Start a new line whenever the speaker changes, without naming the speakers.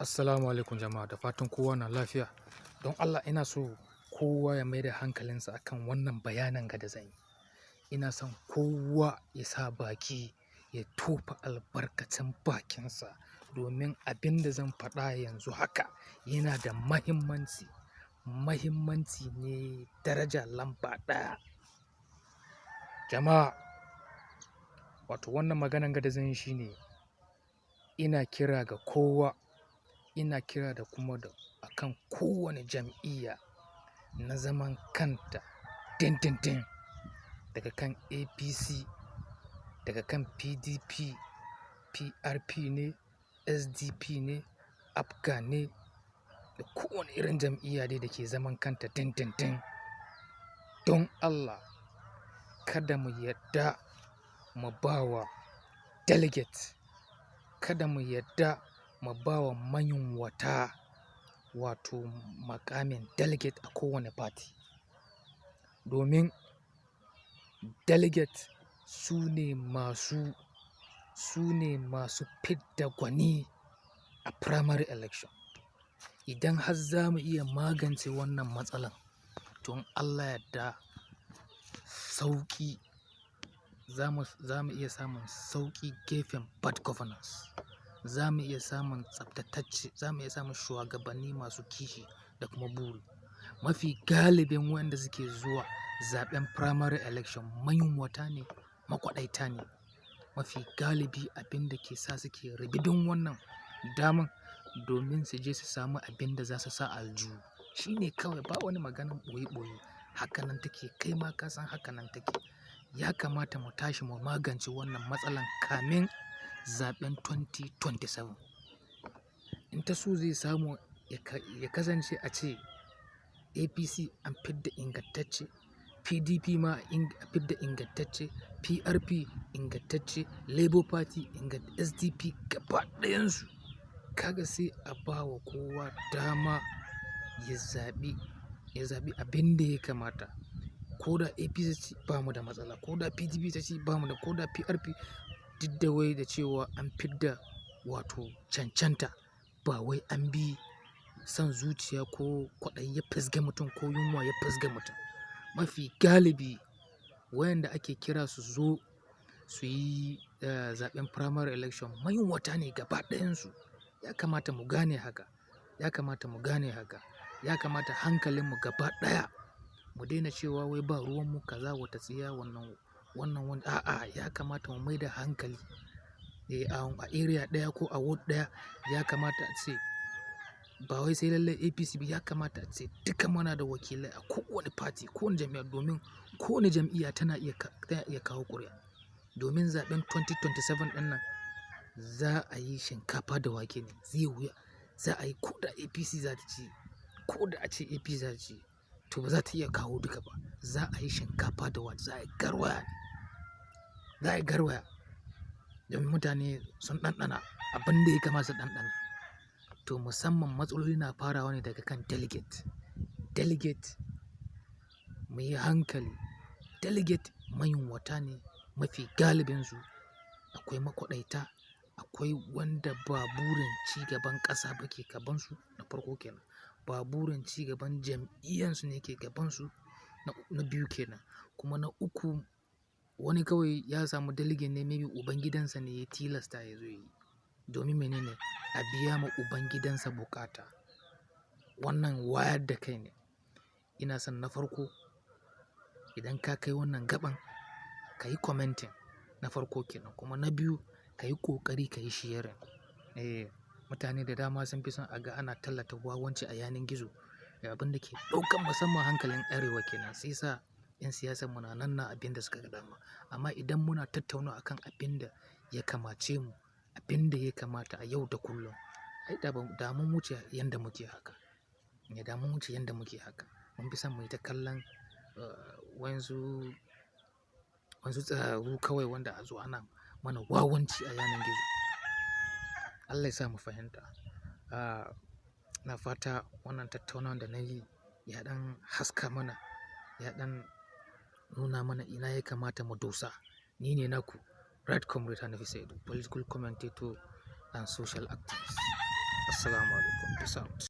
Assalamu alaikum jama'a, da fatan kowa na lafiya. Don Allah ina so kowa ya mai da hankalinsa akan wannan bayanan da zan yi. Ina son kowa ya sa baki ya tofa albarkacin bakinsa domin abin da zan faɗa yanzu haka yana da mahimmanci. Mahimmanci ne daraja lamba ɗaya. Jama'a, wato wannan maganan da zan yi shine ina kira ga kowa, ina kira da kuma akan kowane jam'iyya na zaman kanta dindindin, daga kan APC, daga kan PDP, PRP ne, SDP ne, APGA ne, da kowane irin jam'iyya dai da ke zaman kanta dindindin. Don Allah kada mu yadda mu ba wa delegate, kada mu yadda mu ba wa mayunwata wato muƙamin delegate a kowane party. Domin delegate su ne masu fidda gwani a primary election. Idan har za mu iya magance wannan matsalan, to in Allah yadda sauƙi, za mu iya samun sauƙi gefen bad governance. Za mu iya samun tsaftatacce, za mu iya samun shugabanni masu kishi da kuma buri. Mafi galibin waɗanda suke zuwa zaɓen primary election mayunwata ne, makwaɗaita ne. Mafi galibi abin da ke sa suke ribibin wannan daman domin su je su samu abin da za su sa a aljihu. Shi ne kawai, ba wani maganan ɓoye-ɓoye. Haka nan take, kai ma ka san haka nan take. Ya kamata mu tashi mu magance wannan matsalan kamin zaɓen 2027. In ta so zai samu ya kasance a ce APC an fidda ingantacce, PDP ma an fidda ingantacce, PRP ingantacce, Labour Party ingantacce, SDP gaba ɗayansu. Kaga sai a ba wa kowa dama ya zaɓi abin da ya kamata. Ko da APC ce ba mu da matsala, ko da PDP ta ce ba mu da, ko da PRP, duk da wai da cewa an fidda wato cancanta, ba wai an bi son zuciya ko kwaɗayi ya fisge mutum ko yunwa ya fisge mutum. Mafi galibi wayanda ake kira su zo su yi zaɓen primary election mayunwata ne gaba ɗayansu. Ya kamata mu gane haka, ya kamata mu gane haka. Ya kamata hankalinmu gaba ɗaya mu daina cewa wai ba ruwanmu kaza wata tsiya wannan. A'a, ya kamata mu mai da hankali. A area ɗaya ko a ward ɗaya ya kamata a ce ba wai sai lallai APC ba, ya kamata a ce duka muna da wakilai a kowane party, kowane jam'iyya, domin kowane jam'iyya tana iya kawo ƙuri'a. Domin zaɓen 2027 ɗin nan za a yi shinkafa da wake ne, zai wuya. Za a yi ko da APC za ta ci, ko da a ce APC za ta ci, to ba za ta iya kawo duka ba. Za a yi shinkafa da wake, za a yi garwaya. Za a yi garwaya domin mutane sun ɗanɗana abin da ya kamata su ɗanɗana. To musamman matsaloli na farawa ne daga kan delegate. Delegate mu yi hankali. Delegate mayunwata ne mafi galibinsu. Akwai makwaɗaita, akwai wanda ba burin ci gaban ƙasa ba ke gabansu, na farko kenan. Ba burin ci gaban jam'iyyansu ne ke gabansu, na biyu kenan. Kuma na uku, wani kawai ya samu delegate ne, maybe ubangidansa ne ya tilasta ya zo yi. Domin menene? A biya ma ubangidansa buƙata. Wannan wayar da kai ne. Ina son na farko, idan ka kai wannan gaɓan, ka yi commenting, na farko kenan. Kuma na biyu, ka yi ƙoƙari ka yi sharing. Mutane da dama sun fi son a ga ana tallata wawanci a yanar gizo. Abin da ke ɗaukan musamman hankalin arewa kenan. Sai sa 'yan siyasan mu na nan na abin da suka ga dama. Amma idan muna tattaunawa akan abin da ya kamace mu, abin da ya kamata a yau da kullum, ai da mun wuce yanda muke haka. Da mun wuce yanda muke haka. Mun fi son mu yi ta kallon waƴansu tsiraru kawai wanda a zo ana mana wawanci a yanar gizo. Allah ya sa mu fahimta. Ina fata wannan tattaunawan da na yi ya ɗan haska mana, ya ɗan nuna mana ina ya kamata mu dosa. Ni ne naku, Right Comrade Hanafi Saidu, political commentator and social activist. Assalamu alaikum. Peace out.